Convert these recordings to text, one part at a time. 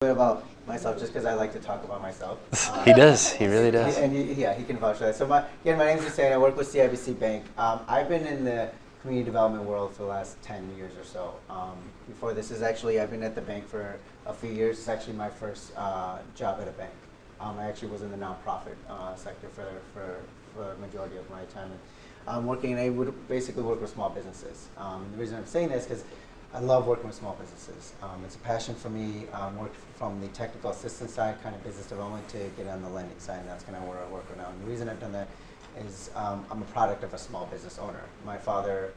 Bit about myself, just because I like to talk about myself. He does. He really does. And he can vouch for that. So my name is Hussain. I work with CIBC Bank. I've been in the community development world for the last 10 years or so. Before this is actually, I've been at the bank for a few years. It's actually my first job at a bank. I actually was in the nonprofit sector for a majority of my time. I'm working, and I would basically work with small businesses. The reason I'm saying this is because I love working with small businesses. It's a passion for me. Work from the technical assistance side, kind of business development, to get on the lending side, and that's kind of where I work right now. And the reason I've done that is I'm a product of a small business owner. My father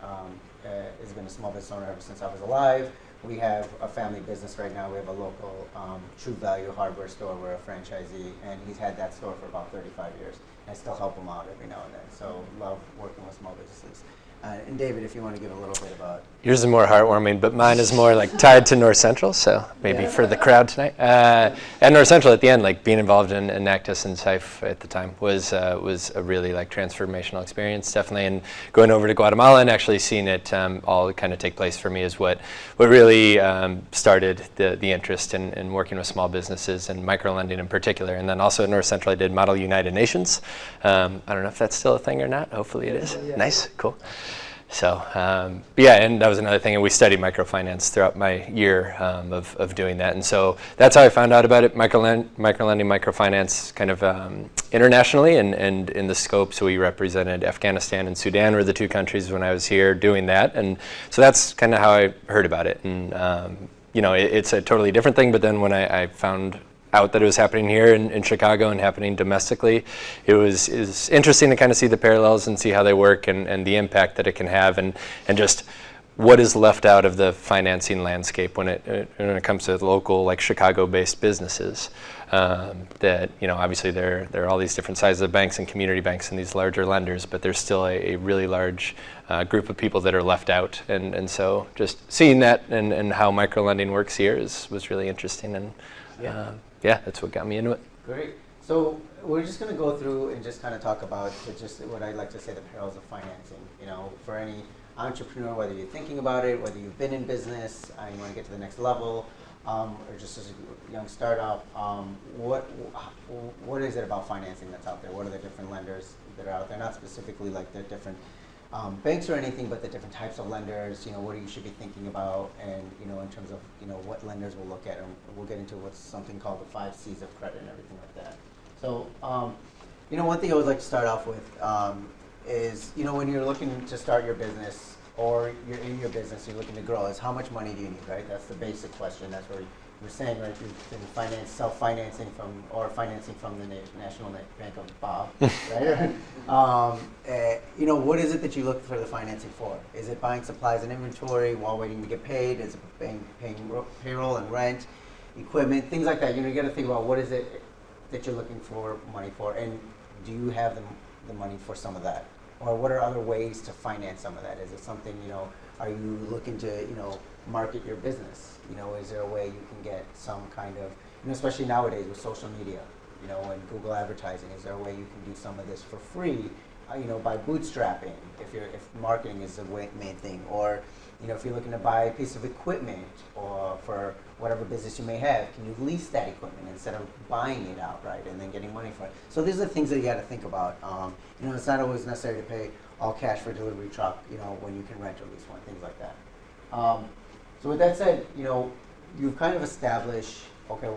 has been a small business owner ever since I was alive. We have a family business right now. We have a local True Value hardware store. We're a franchisee, and he's had that store for about 35 years. I still help him out every now and then. So love working with small businesses. And David, if you want to give a little bit about... Yours is more heartwarming, but mine is more like tied to North Central, so maybe for the crowd tonight. At North Central at the end, like being involved in Actus and SIFE at the time was a really like transformational experience, definitely. And going over to Guatemala and actually seeing it all kind of take place for me is what really started the interest in working with small businesses and microlending in particular. And then also at North Central I did Model United Nations. I don't know if that's still a thing or not. Hopefully it is. Yeah. Nice, cool. So, yeah, and that was another thing, and we studied microfinance throughout my year of doing that, and so that's how I found out about it, microlending, microfinance, kind of internationally, and in the scope, so we represented Afghanistan and Sudan were the two countries when I was here doing that, and so that's kind of how I heard about it, and it's a totally different thing, but then when I found out that it was happening here in Chicago and happening domestically, it was interesting to kind of see the parallels and see how they work and the impact that it can have and just what is left out of the financing landscape when it comes to local, like Chicago-based businesses. That obviously there are all these different sizes of banks and community banks and these larger lenders, but there's still a really large group of people that are left out, and so just seeing that and how microlending works here was really interesting, and yeah, that's what got me into it. Great. So we're just going to go through and just kind of talk about just what I like to say, the perils of financing. For any entrepreneur, whether you're thinking about it, whether you've been in business, and you want to get to the next level, or just as a young startup, what is it about financing that's out there? What are the different lenders that are out there? Not specifically like the different banks or anything, but the different types of lenders, what you should be thinking about, and in terms of what lenders will look at, and we'll get into what's something called the 5 C's of credit and everything like that. So one thing I always like to start off with is when you're looking to start your business or you're in your business, you're looking to grow, is how much money do you need, right? That's the basic question. That's where you're saying, right, you've been self-financing financing from the National Bank of Bob, right? What is it that you look for the financing for? Is it buying supplies and inventory while waiting to get paid? Is it paying payroll and rent, equipment, things like that? You got to think about what is it that you're looking for money for, and do you have the money for some of that? Or what are other ways to finance some of that? Is it something, are you looking to, market your business? Is there a way you can get some kind of, especially nowadays with social media, and Google advertising, is there a way you can do some of this for free, by bootstrapping, if marketing is the main thing, or, if you're looking to buy a piece of equipment or for whatever business you may have, can you lease that equipment instead of buying it outright and then getting money for it? So these are the things that you got to think about. It's not always necessary to pay all cash for a delivery truck, when you can rent at least one, things like that. So with that said, you've kind of established, okay,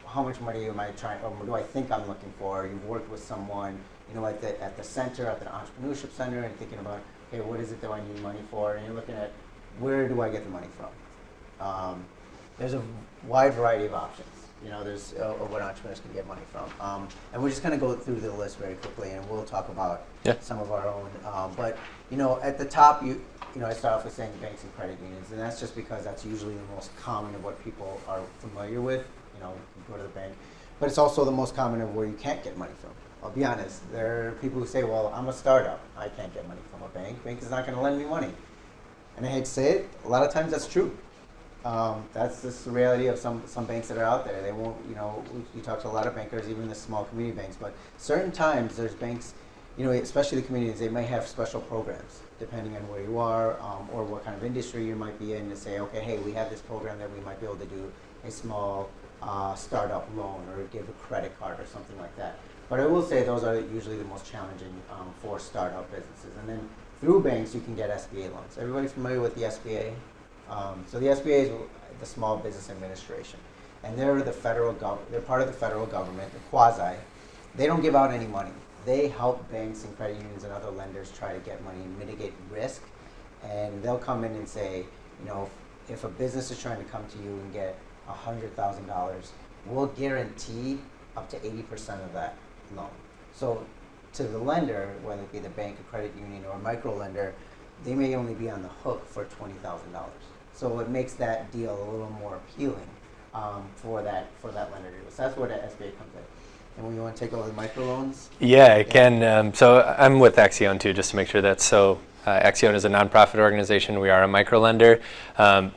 how much money am I trying, or do I think I'm looking for? You've worked with someone, at the center, at the Entrepreneurship Center, and thinking about, okay, what is it that I need money for? And you're looking at, where do I get the money from? There's a wide variety of options, there's what entrepreneurs can get money from. And we're just going to go through the list very quickly, and we'll talk about some of our own. But at the top, I start off with saying banks and credit unions, and that's just because that's usually the most common of what people are familiar with. You go to the bank, but it's also the most common of where you can't get money from. I'll be honest, there are people who say, well, I'm a startup, I can't get money from a bank. Bank is not going to lend me money. And I hate to say it, a lot of times that's true. That's just the reality of some banks that are out there. They won't, you talk to a lot of bankers, even the small community banks, but certain times there's banks, especially the communities, they may have special programs depending on where you are, or what kind of industry you might be in, to say, okay, hey, we have this program that we might be able to do a small startup loan or give a credit card or something like that. But I will say those are usually the most challenging for startup businesses. And then through banks, you can get SBA loans. Everybody familiar with the SBA? So the SBA is the Small Business Administration, and they're they're part of the federal government, the quasi. They don't give out any money. They help banks and credit unions and other lenders try to get money and mitigate risk. And they'll come in and say, if a business is trying to come to you and get $100,000, we'll guarantee up to 80% of that loan. So to the lender, whether it be the bank, a credit union, or a micro lender, they may only be on the hook for $20,000. So it makes that deal a little more appealing for that lender to do. So that's where the SBA comes in. And we want to take over the microloans? Yeah, I can. So I'm with Accion too, just to make sure that's so. Accion is a nonprofit organization. We are a microlender.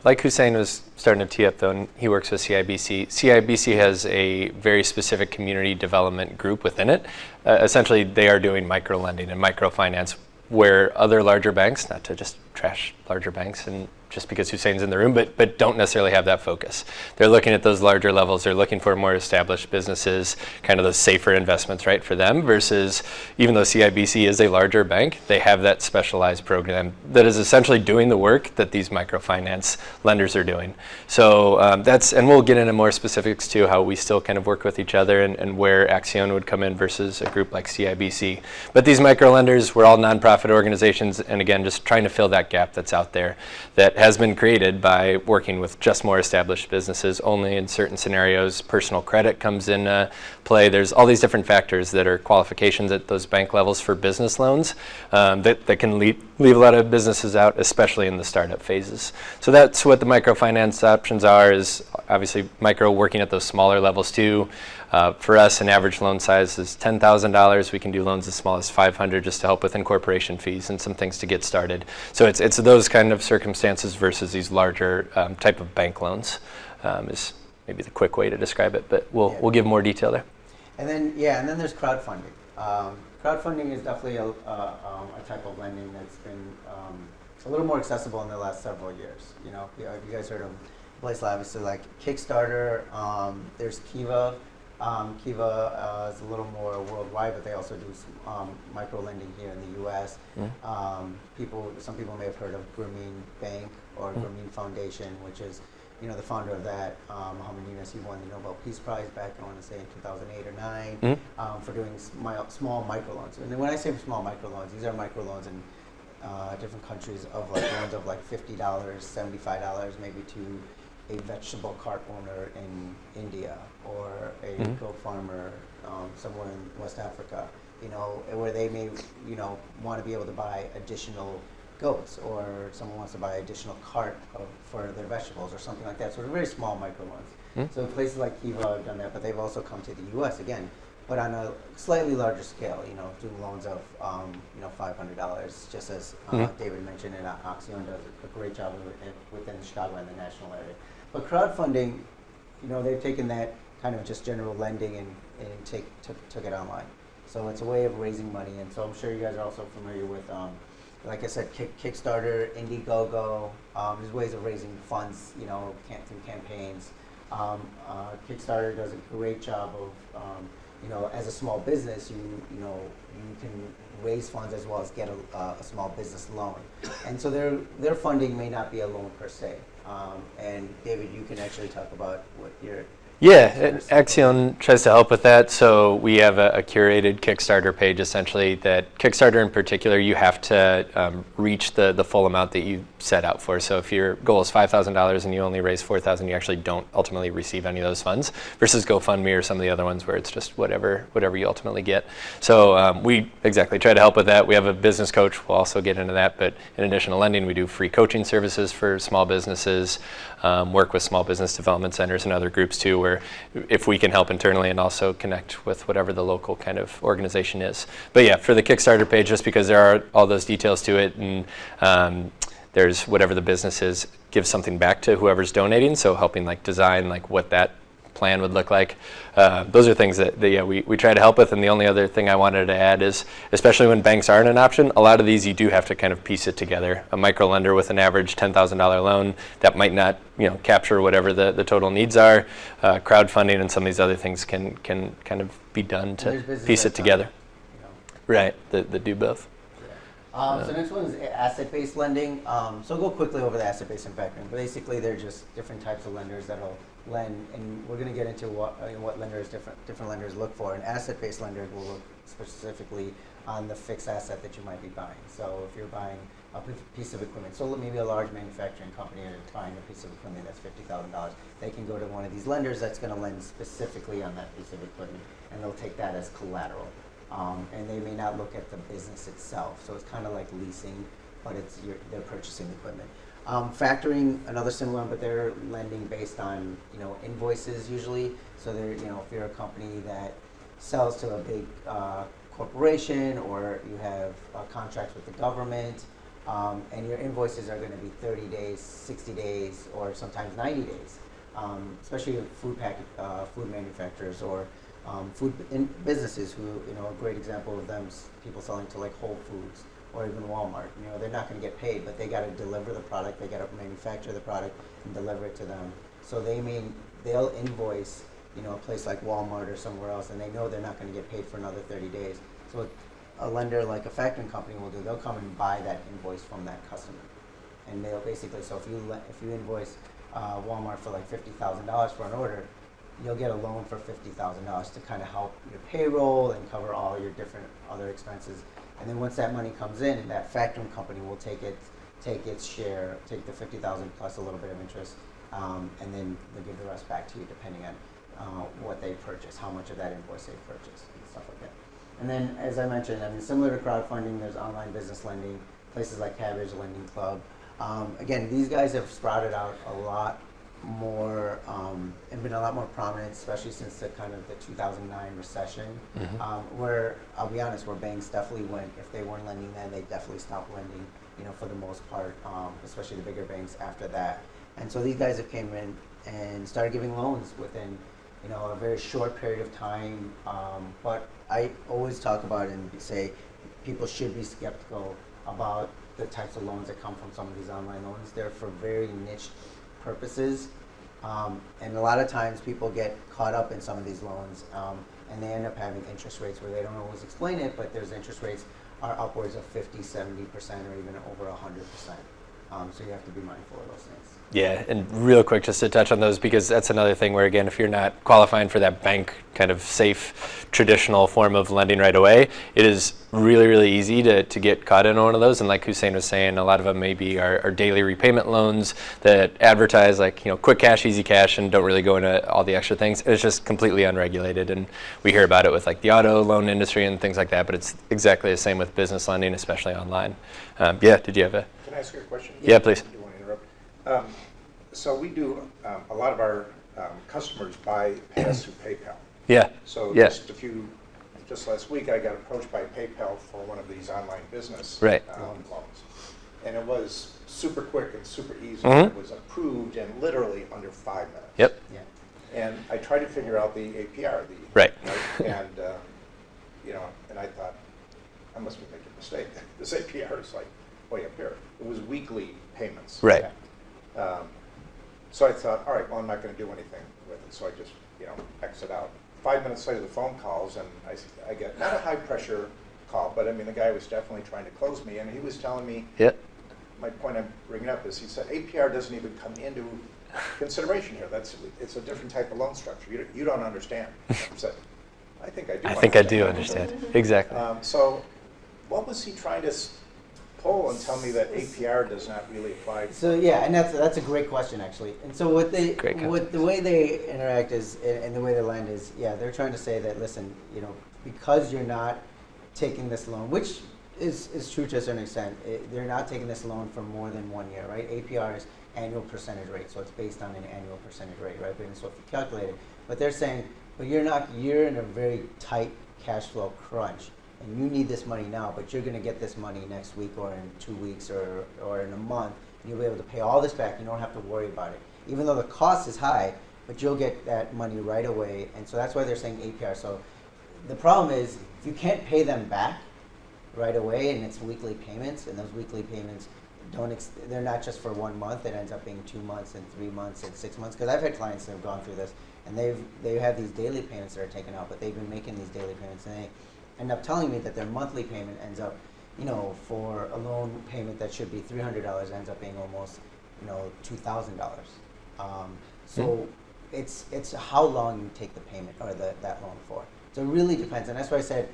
Like Hussain was starting to tee up though, and he works with CIBC. CIBC has a very specific community development group within it. Essentially, they are doing microlending and microfinance where other larger banks, not to just trash larger banks and just because Hussain's in the room, but don't necessarily have that focus. They're looking at those larger levels. They're looking for more established businesses, kind of those safer investments, right, for them, versus even though CIBC is a larger bank, they have that specialized program that is essentially doing the work that these microfinance lenders are doing. So and we'll get into more specifics too, how we still kind of work with each other and where Accion would come in versus a group like CIBC. But these microlenders, we're all nonprofit organizations, and again, just trying to fill that gap that's out there that has been created by working with just more established businesses. Only in certain scenarios personal credit comes in play. There's all these different factors that are qualifications at those bank levels for business loans that can leave a lot of businesses out, especially in the startup phases. So that's what the microfinance options are, is obviously micro working at those smaller levels too. For us, an average loan size is $10,000. We can do loans as small as $500 just to help with incorporation fees and some things to get started. So it's those kind of circumstances versus these larger type of bank loans is maybe the quick way to describe it, but we'll give more detail there. And then there's crowdfunding. Crowdfunding is definitely a type of lending that's been a little more accessible in the last several years. You guys heard of places obviously like Kickstarter. There's Kiva. Kiva is a little more worldwide, but they also do micro lending here in the U.S. Some people may have heard of Grameen Bank or Grameen Foundation, which is, the founder of that, Muhammad Yunus. He won the Nobel Peace Prize back, I want to say, in 2008 or 9 for doing small microloans. And when I say small microloans, these are microloans in different countries of loans of $50, $75, maybe to a vegetable cart owner in India or a goat farmer somewhere in West Africa, where they may, want to be able to buy additional goats, or someone wants to buy additional cart for their vegetables or something like that. So they're very small microloans. So places like Kiva have done that, but they've also come to the U.S. again, but on a slightly larger scale, doing loans of, $500, just as David mentioned, and Accion does a great job within Chicago and the national area. But crowdfunding, they've taken that kind of just general lending and took it online. So it's a way of raising money. And so I'm sure you guys are also familiar with, like I said, Kickstarter, Indiegogo. There's ways of raising funds, through campaigns. Kickstarter does a great job of, as a small business, you can raise funds as well as get a small business loan. And so their funding may not be a loan per se. And David, you can actually talk about what your... Yeah, Accion tries to help with that. So we have a curated Kickstarter page, essentially, that Kickstarter in particular, you have to reach the full amount that you set out for. So if your goal is $5,000 and you only raise $4,000, you actually don't ultimately receive any of those funds, versus GoFundMe or some of the other ones where it's just whatever you ultimately get. So we exactly try to help with that. We have a business coach. We'll also get into that. But in addition to lending, we do free coaching services for small businesses, work with small business development centers and other groups too, where if we can help internally and also connect with whatever the local kind of organization is. But yeah, for the Kickstarter page, just because there are all those details to it, and there's whatever the business is, gives something back to whoever's donating. So helping design what that plan would look like. Those are things that we try to help with. And the only other thing I wanted to add is, especially when banks aren't an option, a lot of these you do have to kind of piece it together. A micro lender with an average $10,000 loan that might not capture whatever the total needs are. Crowdfunding and some of these other things can kind of be done to piece it together. Right, that do both. So next one is asset-based lending. So I'll go quickly over the asset-based and factoring. Basically, they're just different types of lenders that'll lend, and we're going to get into what lenders different lenders look for. An asset-based lender will look specifically on the fixed asset that you might be buying. So if you're buying a piece of equipment, so maybe a large manufacturing company is buying a piece of equipment that's $50,000, they can go to one of these lenders that's going to lend specifically on that piece of equipment, and they'll take that as collateral. And they may not look at the business itself, so it's kind of like leasing, but they're purchasing equipment. Factoring, another similar one, but they're lending based on invoices usually. So they're if you're a company that sells to a big corporation, or you have contracts with the government, and your invoices are going to be 30 days, 60 days, or sometimes 90 days, especially food manufacturers or food businesses who, a great example of them is people selling to like Whole Foods or even Walmart. They're not going to get paid, but they got to deliver the product, they got to manufacture the product and deliver it to them. So they'll invoice, a place like Walmart or somewhere else, and they know they're not going to get paid for another 30 days. So a lender like a factoring company will do, they'll come and buy that invoice from that customer. And they'll basically, so if you invoice Walmart for like $50,000 for an order, you'll get a loan for $50,000 to kind of help your payroll and cover all your different other expenses. And then once that money comes in, that factoring company will take its share, take the $50,000 plus a little bit of interest, and then they'll give the rest back to you depending on what they purchase, how much of that invoice they purchase, and stuff like that. And then, as I mentioned, similar to crowdfunding, there's online business lending, places like Cabbage Lending Club. Again, these guys have sprouted out a lot more and been a lot more prominent, especially since the 2009 recession, where I'll be honest, where banks definitely went, if they weren't lending then, they definitely stopped lending, for the most part, especially the bigger banks after that. And so these guys have came in and started giving loans within, a very short period of time. But I always talk about it and say people should be skeptical about the types of loans that come from some of these online loans. They're for very niche purposes, and a lot of times people get caught up in some of these loans, and they end up having interest rates where they don't always explain it, but there's interest rates are upwards of 50-70% or even over 100%. So you have to be mindful of those things. Yeah, and real quick, just to touch on those, because that's another thing where, again, if you're not qualifying for that bank kind of safe, traditional form of lending right away, it is really, really easy to get caught in one of those. And like Hussain was saying, a lot of them maybe are daily repayment loans that advertise like, quick cash, easy cash, and don't really go into all the extra things. It's just completely unregulated. And we hear about it with like the auto loan industry and things like that, but it's exactly the same with business lending, especially online. Did you have a... Can I ask you a question? Yeah, please. Do you want to interrupt? So we do, a lot of our customers pay us through PayPal. Yeah. So yeah. just last week I got approached by PayPal for one of these online business right. Loans. And it was super quick and super easy. Mm-hmm. It was approved in literally under 5 minutes. Yep. Yeah. And I tried to figure out the APR. Right. And, and I thought, I must be making a mistake. This APR is like way up here. It was weekly payments. Right. So I thought, all right, well, I'm not going to do anything with it. So I just, exit out. 5 minutes later, the phone calls, and I get not a high pressure call, but the guy was definitely trying to close me, and he was telling me, my point I'm bringing up is he said APR doesn't even come into consideration here. It's a different type of loan structure. You don't understand. I said, I think I do. I think I do understand. Exactly. So what was he trying to pull and tell me that APR does not really apply? So yeah, and that's a great question actually. And so the way they interact is, and the way they lend is, they're trying to say that, listen, because you're not taking this loan, which is true to a certain extent, they're not taking this loan for more than 1 year, right? APR is annual percentage rate, so it's based on an annual percentage rate, right? And so if you calculate it, but they're saying, but you're in a very tight cash flow crunch, and you need this money now, but you're going to get this money next week or in 2 weeks or in a month, and you'll be able to pay all this back. You don't have to worry about it. Even though the cost is high, but you'll get that money right away. And so that's why they're saying APR. So the problem is if you can't pay them back right away, and it's weekly payments, and those weekly payments they're not just for 1 month, it ends up being 2 months and 3 months and 6 months. Because I've had clients that have gone through this, and they have these daily payments that are taken out, but they've been making these daily payments, and they end up telling me that their monthly payment ends up, for a loan payment that should be $300, ends up being almost, $2,000. So it's how long you take the payment or that loan for. So it really depends, and that's why I said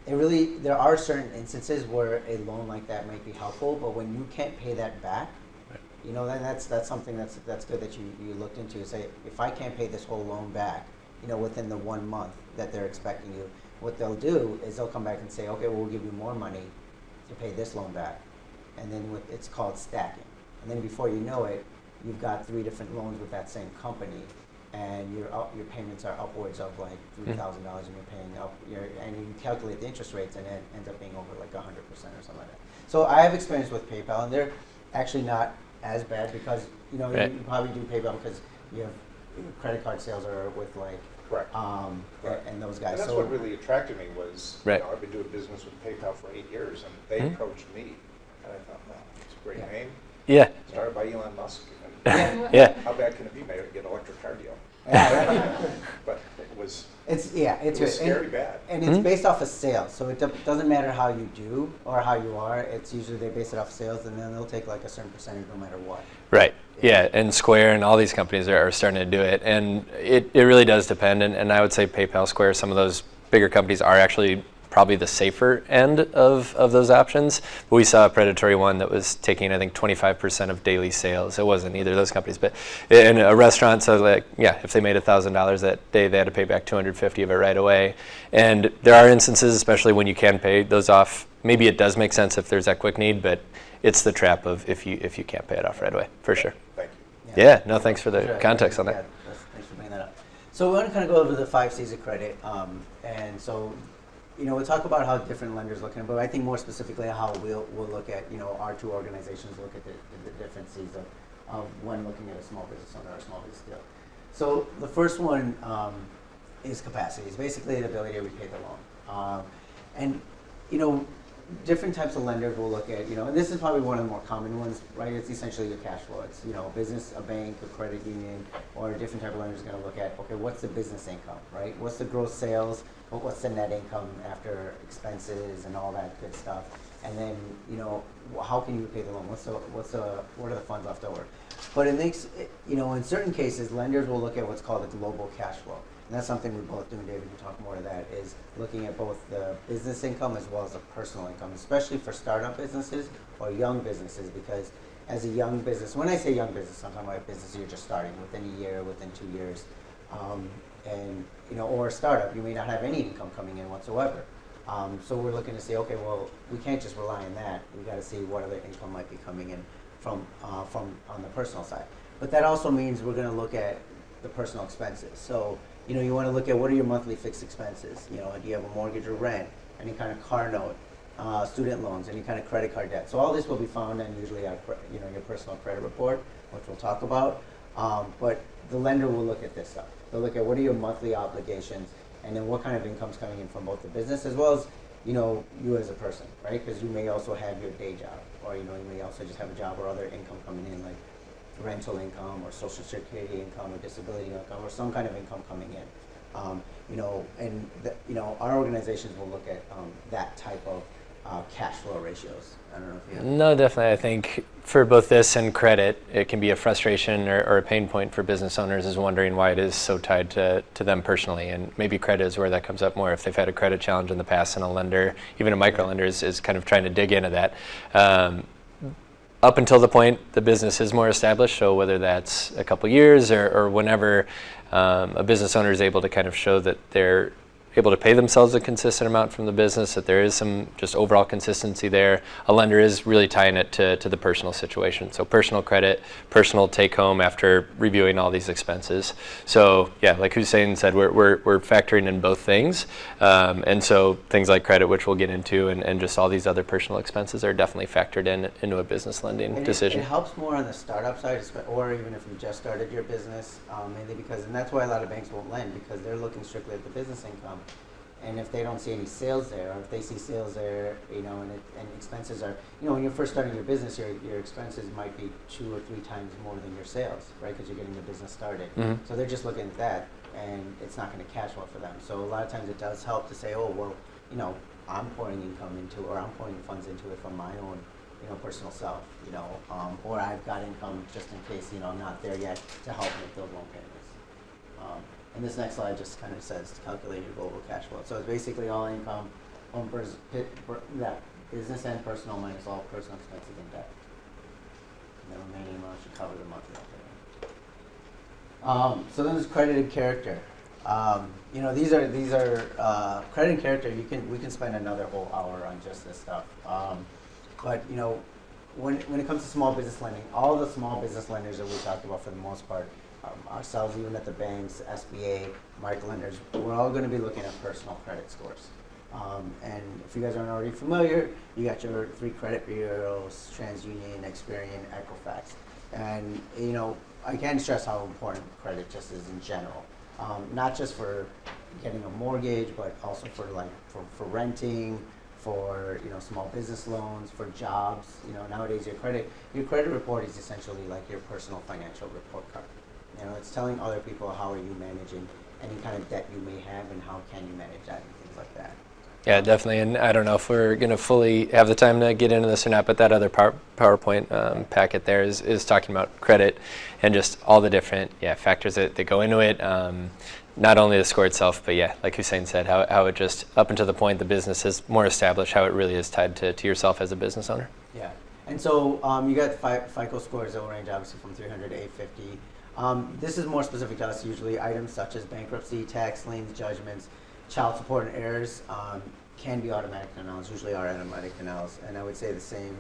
there are certain instances where a loan like that might be helpful, but when you can't pay that back, then that's something that's good that you looked into. Say, if I can't pay this whole loan back, within the 1 month that they're expecting you, what they'll do is they'll come back and say, okay, well, we'll give you more money to pay this loan back, and then it's called stacking. And then before you know it, you've got 3 different loans with that same company, and your payments are upwards of like $3,000, and you're paying up, and you calculate the interest rates, and it ends up being over like 100% or something like that. So I have experience with PayPal, and they're actually not as bad because you probably do PayPal because you have credit card sales are with like Correct. And those guys. And that's what really attracted me was, Right. I've been doing business with PayPal for 8 years, and they approached me, and I thought, wow, it's a great name. Yeah. Started by Elon Musk. Yeah. How bad can it be? Maybe get an electric car deal. But it was. It's scary bad. And it's based off of sales, so it doesn't matter how you do or how you are. It's usually they base it off sales, and then they'll take like a certain percentage no matter what. Right. Yeah, and Square and all these companies are starting to do it, and it really does depend. And I would say PayPal, Square, some of those bigger companies are actually probably the safer end of those options. But we saw a predatory one that was taking, I think, 25% of daily sales. It wasn't either of those companies, but in a restaurant, so like, yeah, if they made $1,000 that day, they had to pay back $250 of it right away. And there are instances, especially when you can pay those off, maybe it does make sense if there's that quick need, but it's the trap of if you can't pay it off right away, for sure. Thank you. Yeah, no, thanks for the context on that. Yeah, thanks for bringing that up. So we want to kind of go over the 5 C's of credit, and so we'll talk about how different lenders look at it, but I think more specifically how we'll look at our 2 organizations look at the different C's of when looking at a small business owner or a small business deal. So the first one is capacity. It's basically the ability to repay the loan, and different types of lenders will look at, and this is probably one of the more common ones, right? It's essentially your cash flow. It's, a business, a bank, a credit union, or a different type of lender is going to look at, okay, what's the business income, right? What's the gross sales? What's the net income after expenses and all that good stuff? And then, how can you repay the loan? What are the funds left over? But it makes, in certain cases, lenders will look at what's called a global cash flow. And that's something we both do, and David can talk more to that, is looking at both the business income as well as the personal income, especially for startup businesses or young businesses, because as a young business, when I say young business, I'm talking about businesses you're just starting within a year, within 2 years, or a startup, you may not have any income coming in whatsoever. So we're looking to see, okay, well, we can't just rely on that. We got to see what other income might be coming in from on the personal side. But that also means we're going to look at the personal expenses. So you want to look at what are your monthly fixed expenses. Do you have a mortgage or rent, any kind of car note, student loans, any kind of credit card debt. So all this will be found in usually your personal credit report, which we'll talk about. But the lender will look at this stuff. They'll look at what are your monthly obligations, and then what kind of income's coming in from both the business as well as you as a person, right? Because you may also have your day job, or you may also just have a job or other income coming in, like rental income or social security income or disability income or some kind of income coming in. Our organizations will look at that type of cash flow ratios. I don't know if you have. No, definitely. I think for both this and credit, it can be a frustration or a pain point for business owners is wondering why it is so tied to them personally. And maybe credit is where that comes up more if they've had a credit challenge in the past, and a lender, even a micro lender, is kind of trying to dig into that. Up until the point the business is more established, so whether that's a couple years or whenever a business owner is able to kind of show that they're able to pay themselves a consistent amount from the business, that there is some just overall consistency there. A lender is really tying it to the personal situation. So personal credit, personal take home after reviewing all these expenses. So yeah, like Hussain said, we're factoring in both things. And so things like credit, which we'll get into, and just all these other personal expenses are definitely factored into a business lending And decision. It helps more on the startup side, or even if you just started your business, mainly because, and that's why a lot of banks won't lend, because they're looking strictly at the business income. And if they don't see any sales there, or if they see sales there, and expenses are, when you're first starting your business, your expenses might be 2 or 3 times more than your sales, right? Because you're getting the business started. Mm-hmm. So they're just looking at that, and it's not going to cash well for them. So a lot of times it does help to say, oh, well, I'm pouring income into, or I'm pouring funds into it from my own, personal self, or I've got income just in case, I'm not there yet to help make those loan payments. And this next slide just kind of says to calculate your global cash flow. So it's basically all income, business and personal minus all personal expenses and debt. And the remaining amount should cover the monthly operating. So then there's credit and character. These are credit and character. We can spend another whole hour on just this stuff. But when it comes to small business lending, all the small business lenders that we talked about for the most part, ourselves, even at the banks, SBA, micro lenders, we're all going to be looking at personal credit scores. And if you guys aren't already familiar, you got your 3 credit bureaus: TransUnion, Experian, Equifax. And I can't stress how important credit just is in general. Not just for getting a mortgage, but also for renting, for small business loans, for jobs. Nowadays your credit report is essentially like your personal financial report card. It's telling other people how are you managing any kind of debt you may have and how can you manage that and things like that. Yeah, definitely. And I don't know if we're going to fully have the time to get into this or not, but that other PowerPoint packet there is talking about credit and just all the different factors that go into it. Not only the score itself, but like Hussain said, how it just, up until the point the business is more established, how it really is tied to yourself as a business owner. Yeah. And so you got FICO scores that will range obviously from 300 to 850. This is more specific to us. Usually items such as bankruptcy, tax liens, judgments, child support, and errors can be automatic denials, usually are automatic denials. And I would say the same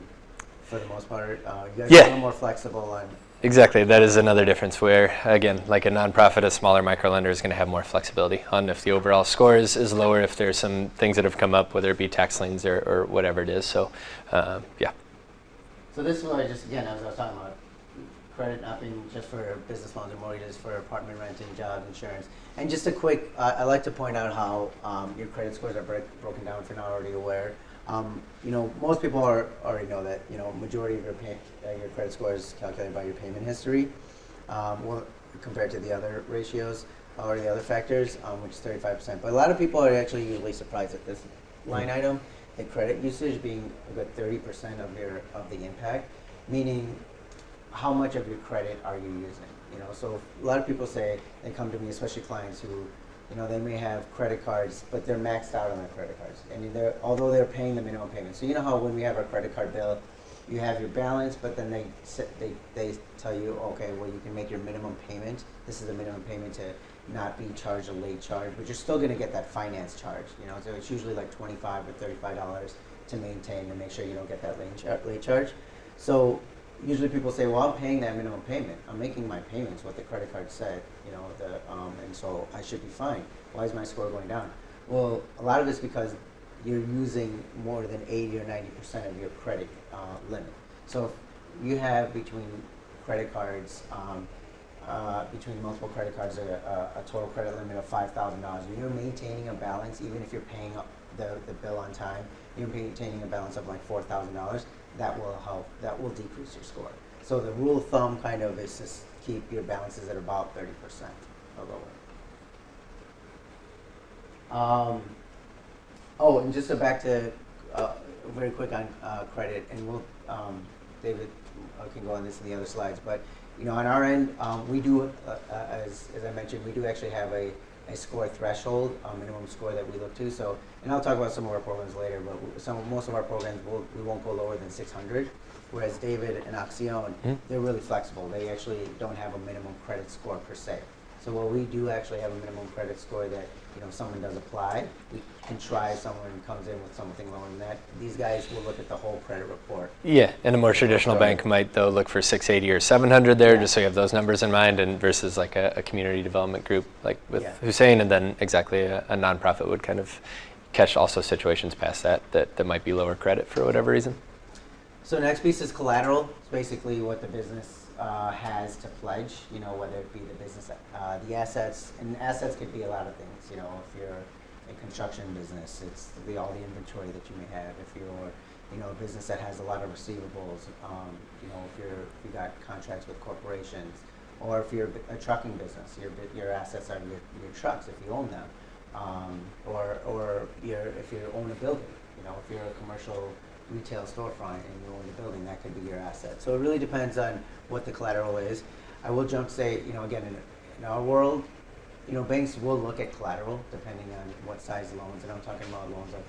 for the most part. You guys are a little more flexible on. Exactly. That is another difference where, again, like a nonprofit, a smaller micro lender is going to have more flexibility on if the overall score is lower, if there's some things that have come up, whether it be tax liens or whatever it is. So, yeah. So this is what as I was talking about, credit not being just for business loans or mortgages, for apartment renting, jobs, insurance. And just a quick, I like to point out how your credit scores are broken down if you're not already aware. Most people already know that, majority of your credit score is calculated by your payment history, compared to the other ratios or the other factors, which is 35%. But a lot of people are actually usually surprised at this line item, the credit usage being a good 30% of the impact, meaning how much of your credit are you using? So a lot of people say, they come to me, especially clients who, they may have credit cards, but they're maxed out on their credit cards. And although they're paying the minimum payment. So how when we have our credit card bill, you have your balance, but then they tell you, okay, well, you can make your minimum payment. This is the minimum payment to not be charged a late charge, but you're still going to get that finance charge. So it's usually like $25 or $35 to maintain, to make sure you don't get that late charge. So usually people say, well, I'm paying that minimum payment. I'm making my payments, what the credit card said, and so I should be fine. Why is my score going down? Well, a lot of it's because you're using more than 80 or 90% of your credit limit. So if you have between credit cards, between multiple credit cards, a total credit limit of $5,000, and you're maintaining a balance, even if you're paying up the bill on time, you're maintaining a balance of like $4,000, that will help, that will decrease your score. So the rule of thumb kind of is just keep your balances at about 30% or lower. And just back to very quick on credit, and we'll David can go on this in the other slides, but on our end, we do, as I mentioned, we do actually have a score threshold, minimum score that we look to. So, and I'll talk about some of our programs later, but most of our programs we won't go lower than 600. Whereas David and Accion, they're really flexible. They actually don't have a minimum credit score per se. So while we do actually have a minimum credit score that, if someone does apply, we can try someone comes in with something lower than that. These guys will look at the whole credit report. Yeah, and a more traditional bank might though look for 680 or 700 there, just so you have those numbers in mind, and versus like a community development group like with Hussain, and then exactly a nonprofit would kind of catch also situations past that might be lower credit for whatever reason. So next piece is collateral. It's basically what the business has to pledge, whether it be the business, the assets, and assets could be a lot of things. If you're a construction business, it's all the inventory that you may have. If you're, a business that has a lot of receivables, if you got contracts with corporations, or if you're a trucking business, your assets are your trucks if you own them, or if you own a building, if you're a commercial retail storefront and you own the building, that could be your asset. So it really depends on what the collateral is. I will jump to say, again, in our world, banks will look at collateral depending on what size loans, and I'm talking about loans of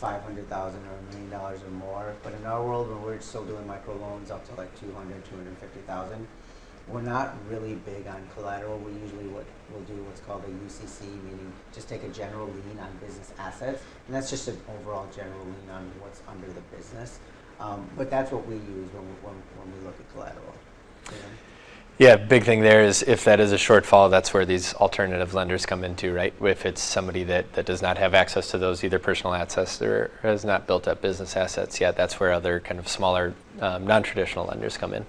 $500,000 or $1 million or more. But in our world, when we're still doing micro loans up to like $200,000, $250,000, we're not really big on collateral. We usually we'll do what's called a UCC, meaning just take a general lien on business assets, and that's just an overall general lien on what's under the business. But that's what we use when we look at collateral. Yeah, big thing there is if that is a shortfall, that's where these alternative lenders come into, right? If it's somebody that does not have access to those either personal assets or has not built up business assets yet, that's where other kind of smaller non-traditional lenders come in.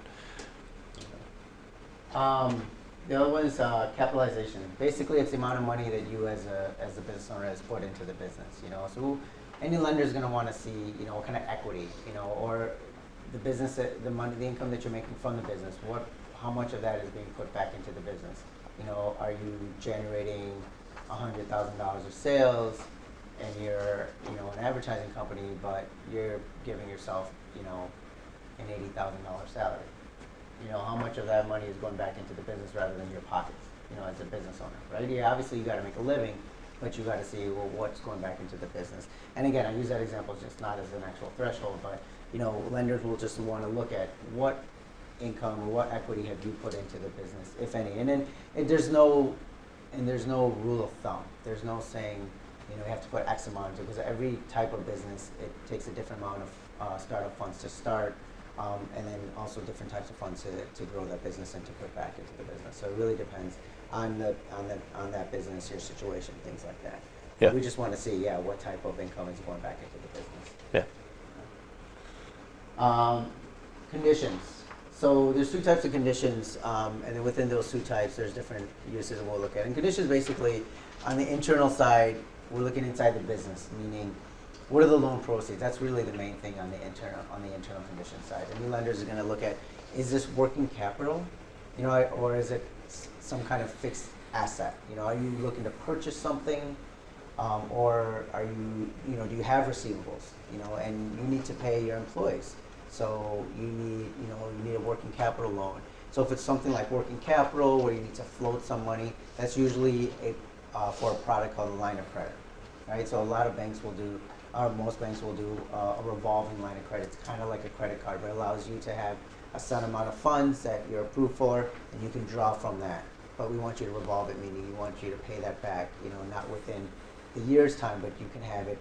The other one is capitalization. Basically, it's the amount of money that you as a business owner has put into the business. So any lender is going to want to see, what kind of equity, or the business, the money, the income that you're making from the business. How much of that is being put back into the business? Are you generating $100,000 of sales, and you're, an advertising company, but you're giving yourself, an $80,000 salary? How much of that money is going back into the business rather than your pockets, as a business owner, right? Yeah, obviously you got to make a living, but you got to see, what's going back into the business. And again, I use that example just not as an actual threshold, but, lenders will just want to look at what income or what equity have you put into the business, if any. And there's no rule of thumb. There's no saying, you have to put X amount into it, because every type of business, it takes a different amount of startup funds to start. And then also different types of funds to grow that business and to put back into the business. So it really depends on that business, your situation, things like that. Yeah. We just want to see, what type of income is going back into the business. Yeah. Conditions. So there's two types of conditions, and then within those two types, there's different uses we'll look at. And conditions, basically, on the internal side, we're looking inside the business, meaning, what are the loan proceeds? That's really the main thing on the internal condition side. Any lenders are going to look at, is this working capital, or is it some kind of fixed asset? Are you looking to purchase something, or are you, do you have receivables? And you need to pay your employees, so you need a working capital loan. So if it's something like working capital, where you need to float some money, that's usually for a product called a line of credit, right? So a lot of banks will do. Most banks will do a revolving line of credit. It's kind of like a credit card, but it allows you to have a set amount of funds that you're approved for, and you can draw from that. But we want you to revolve it, meaning we want you to pay that back, not within the year's time, but you can have it,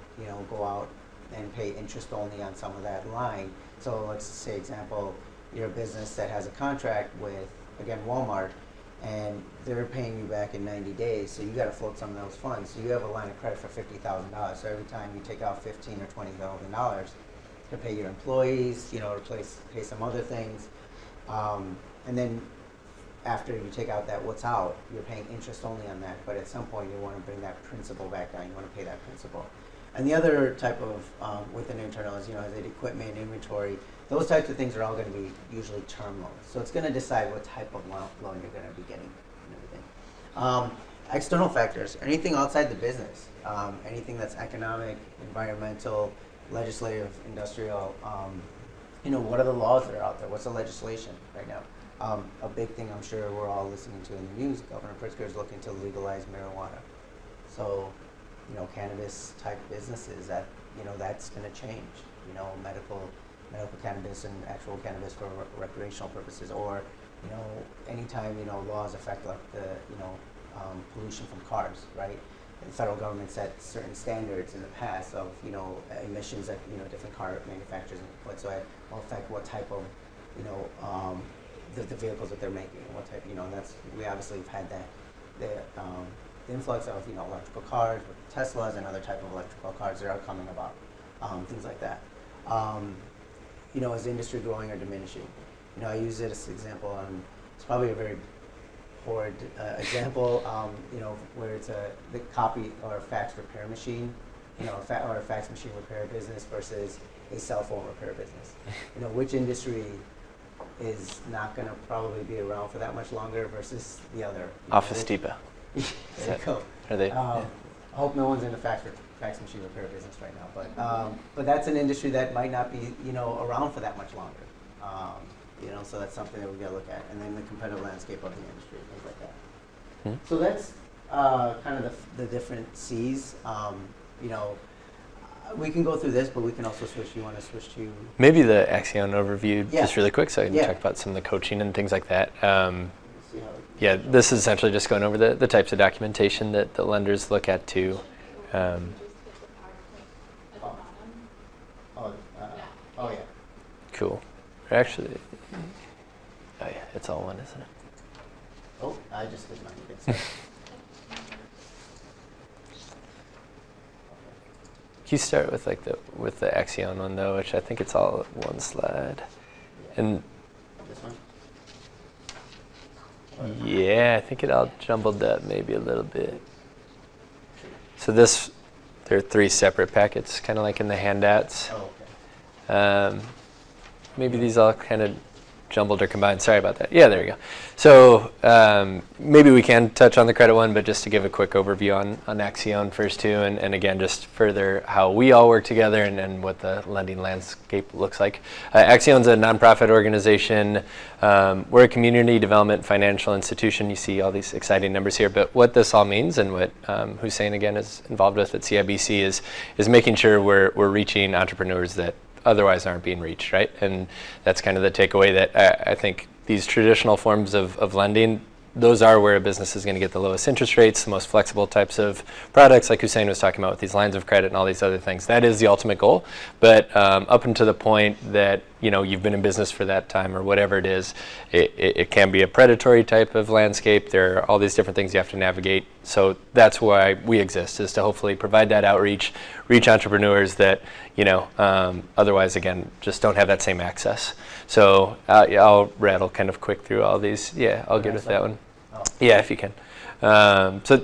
go out and pay interest only on some of that line. So let's say, example, you're a business that has a contract with, again, Walmart, and they're paying you back in 90 days, so you got to float some of those funds. So you have a line of credit for $50,000. So every time you take out $15,000 or $20,000 to pay your employees, or pay some other things, and then after you take out that what's out, you're paying interest only on that. But at some point, you want to bring that principal back down. You want to pay that principal. And the other type of within internal is, as it equipment, inventory. Those types of things are all going to be usually term loans. So it's going to decide what type of loan you're going to be getting and everything. External factors, anything outside the business, anything that's economic, environmental, legislative, industrial. What are the laws that are out there? What's the legislation right now? A big thing I'm sure we're all listening to in the news, Governor Pritzker is looking to legalize marijuana. So, cannabis type businesses, that's going to change. Medical cannabis and actual cannabis for recreational purposes, or you know, anytime, you know, laws affect like the, you know, pollution from cars, right? The federal government set certain standards in the past of, you know, emissions that, you know, different car manufacturers put, so it will affect what type of, you know, the vehicles that they're making, and what type, you know, and that's, we obviously have had that, the influx of, you know, electrical cars with Teslas and other type of electrical cars that are coming about, things like that. You know, is the industry growing or diminishing? You know, I use it as an example, and it's probably a very poor example, you know, where it's the copy or fax repair machine, you know, or a fax machine repair business versus a cell phone repair business. You know, which industry is not going to probably be around for that much longer versus the other? Office Depot. There you go. Are they? I hope no one's in the fax machine repair business right now, but that's an industry that might not be, you know, around for that much longer. You know, so that's something that we got to look at, and then the competitive landscape of the industry, things like that. So that's kind of the different C's. You know, we can go through this, but we can also switch. You want to switch to Maybe the Accion overview, Yeah. just really quick, so I can Yeah. talk about some of the coaching and things like that. see how Yeah, this is essentially just going over the types of documentation that the lenders look at too. oh, yeah. Cool. Actually, oh yeah, it's all one, isn't it? Oh, I just did mine again. Sorry. Can you start with with the Accion one though, which I think it's all one slide. And This one. yeah, I think it all jumbled up maybe a little bit. So there are 3 separate packets, kind of like in the handouts. Oh, okay. Maybe these all kind of jumbled or combined. Sorry about that. Yeah, there we go. So maybe we can touch on the credit one, but just to give a quick overview on Accion first too, and again, just further how we all work together and what the lending landscape looks like. Accion's a nonprofit organization. We're a community development financial institution. You see all these exciting numbers here, but what this all means and what Hussain again is involved with at CIBC is making sure we're reaching entrepreneurs that otherwise aren't being reached, right? And that's kind of the takeaway that I think these traditional forms of lending, those are where a business is going to get the lowest interest rates, the most flexible types of products, like Hussain was talking about with these lines of credit and all these other things. That is the ultimate goal. But up until the point that, you know, you've been in business for that time or whatever it is, it can be a predatory type of landscape. There are all these different things you have to navigate. So that's why we exist, is to hopefully provide that outreach, reach entrepreneurs that, you know, otherwise, again, just don't have that same access. So I'll rattle kind of quick through all these. Yeah, I'll get with that one. Oh. Yeah, if you can. So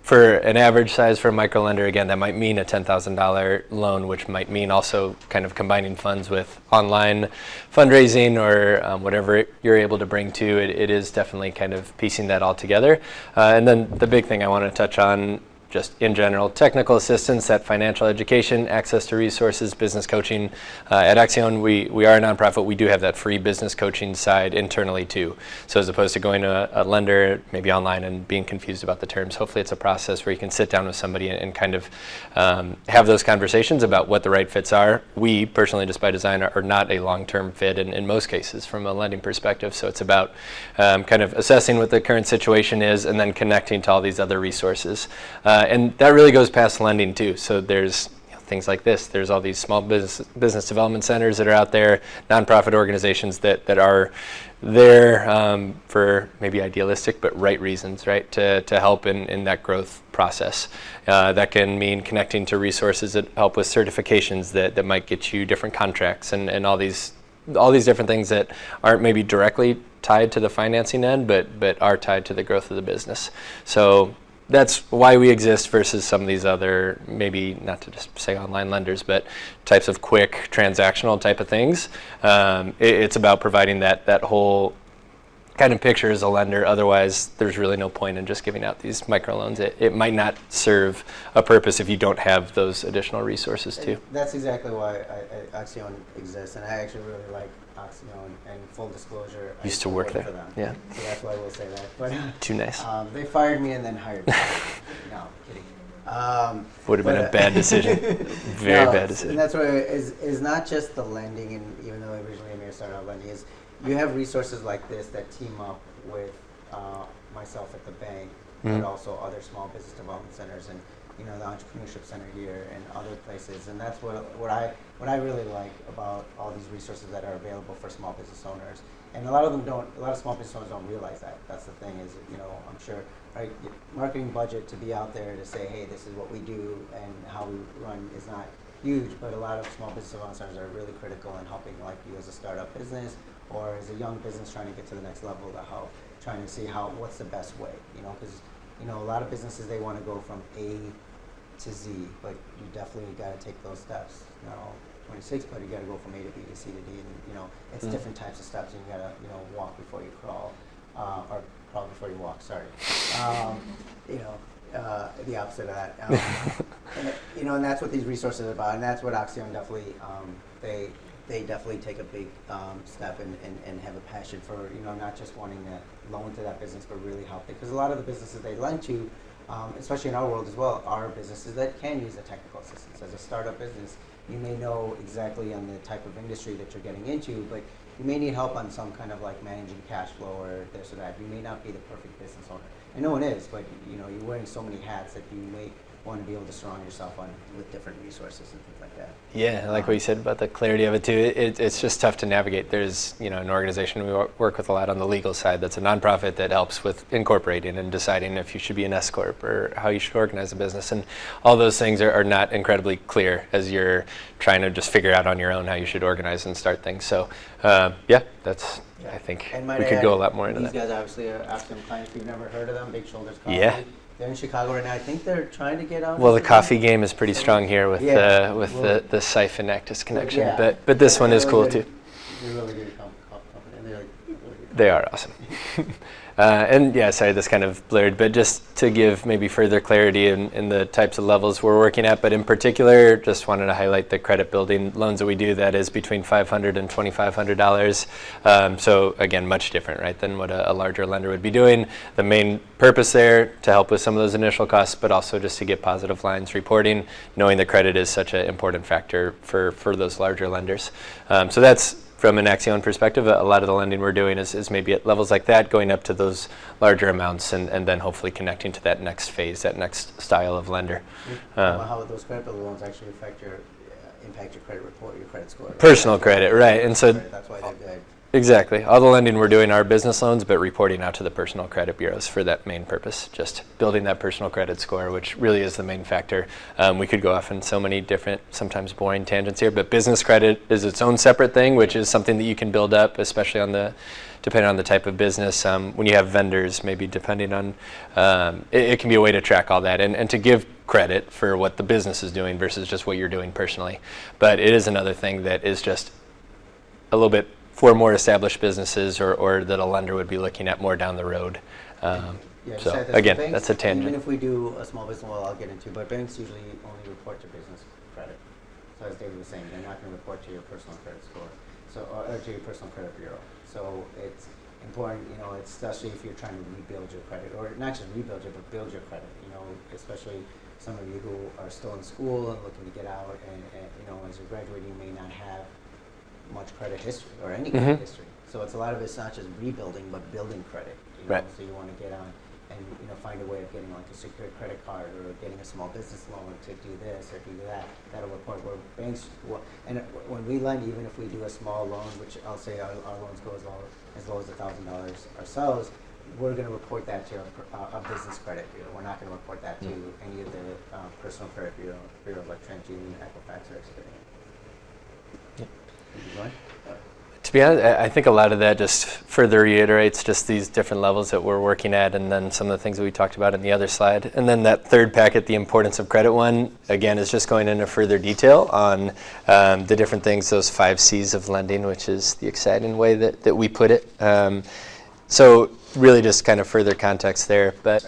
for an average size for a micro lender, again, that might mean a $10,000 loan, which might mean also kind of combining funds with online fundraising or whatever you're able to bring to it. It is definitely kind of piecing that all together. And then the big thing I want to touch on, just in general, technical assistance, that financial education, access to resources, business coaching. At Accion, we are a nonprofit. We do have that free business coaching side internally too. So as opposed to going to a lender, maybe online, and being confused about the terms, hopefully it's a process where you can sit down with somebody and kind of have those conversations about what the right fits are. We personally, just by design, are not a long-term fit in most cases from a lending perspective. So it's about kind of assessing what the current situation is and then connecting to all these other resources. And that really goes past lending too. So there's things like this. There's all these small business development centers that are out there, nonprofit organizations that are there for maybe idealistic but right reasons, right? To help in that growth process. That can mean connecting to resources that help with certifications that might get you different contracts and all these different things that aren't maybe directly tied to the financing end, but are tied to the growth of the business. So that's why we exist versus some of these other, maybe not to just say online lenders, but types of quick transactional type of things. It's about providing that whole kind of picture as a lender. Otherwise, there's really no point in just giving out these microloans. It might not serve a purpose if you don't have those additional resources too. That's exactly why Accion exists, and I actually really like Accion. And full disclosure, I Used to work there. for them. Yeah. So that's why I will say that. But Too nice. they fired me and then hired me. No, kidding. Would have been a bad decision. Very No, bad decision. And that's why is not just the lending, and even though originally Amir started out lending, you have resources like this that team up with myself at the bank, but also other small business development centers and the Entrepreneurship Center here and other places. And that's what I really like about all these resources that are available for small business owners. And a lot of small business owners don't realize that. That's the thing is, I'm sure, right, marketing budget to be out there to say, hey, this is what we do and how we run is not huge, but a lot of small business owners are really critical in helping like you as a startup business or as a young business trying to get to the next level to help, trying to see what's the best way, because, a lot of businesses, they want to go from A to Z, but you definitely got to take those steps. Not all 26, but you got to go from A to B to C to D, and it's different types of steps, and you got to walk before you crawl, or crawl before you walk. Sorry, the opposite of that. And that's what these resources are about, and that's what Accion definitely they definitely take a big step and have a passion for not just wanting to loan to that business, but really help it, because a lot of the businesses they lend to. Especially in our world as well, are businesses that can use the technical assistance. As a startup business, you may know exactly on the type of industry that you're getting into, but you may need help on some kind of like managing cash flow or this or that. You may not be the perfect business owner. And no one is, but you're wearing so many hats that you may want to be able to surround yourself with different resources and things like that. Yeah, like what you said about the clarity of it too. It's just tough to navigate. There's an organization we work with a lot on the legal side that's a nonprofit that helps with incorporating and deciding if you should be an S corp or how you should organize a business, and all those things are not incredibly clear as you're trying to just figure out on your own how you should organize and start things. So that's. I think we could go a lot more into that. These guys obviously are Accion clients. If you've never heard of them, Big Shoulders Coffee. Yeah. They're in Chicago right now. I think they're trying to get out. Well, the coffee game is pretty strong here with the Siphon Actus connection, but this one is cool too. They're really good company. They're really good. They are awesome. Sorry, this kind of blurred, but just to give maybe further clarity in the types of levels we're working at, but in particular, just wanted to highlight the credit building loans that we do. That is between $500 and $2,500. So again, much different, right, than what a larger lender would be doing. The main purpose there to help with some of those initial costs, but also just to get positive lines reporting, knowing that credit is such an important factor for those larger lenders. So that's, from an Accion perspective, a lot of the lending we're doing is maybe at levels like that, going up to those larger amounts, and then hopefully connecting to that next phase, that next style of lender. How those credit builder loans actually impact your credit report, your credit score. Personal credit, right? And so that's why they're good. Exactly. All the lending we're doing are business loans, but reporting out to the personal credit bureaus for that main purpose, just building that personal credit score, which really is the main factor. We could go off in so many different, sometimes boring tangents here, but business credit is its own separate thing, which is something that you can build up, especially depending on the type of business. When you have vendors, maybe depending on, it can be a way to track all that and to give credit for what the business is doing versus just what you're doing personally. But it is another thing that is just a little bit for more established businesses or that a lender would be looking at more down the road. So again, banks, that's a tangent. Even if we do a small business, I'll get into, but banks usually only report to business credit. So as David was saying, they're not going to report to your personal credit score, or to your personal credit bureau. So it's important, especially if you're trying to rebuild your credit, or not just rebuild it, but build your credit. Especially some of you who are still in school and looking to get out, and as you're graduating, you may not have much credit history or any credit history. So it's a lot of it's not just rebuilding, but building credit. Right. So you want to get on and find a way of getting like a secured credit card or getting a small business loan to do this or do that. That'll report where banks and when we lend, even if we do a small loan, which I'll say our loans go as low as $1,000 ourselves, we're going to report that to a business credit bureau. We're not going to report that to any of the personal credit bureaus like TransUnion, Equifax, or Experian. To be honest, I think a lot of that just further reiterates just these different levels that we're working at, and then some of the things that we talked about in the other slide. And then that third packet, the importance of credit one, again, is just going into further detail on the different things, those 5 C's of lending, which is the exciting way that we put it. So really just kind of further context there. But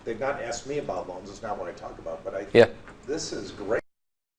they've not asked me about loans. It's not what I talk about, but yeah. This is great.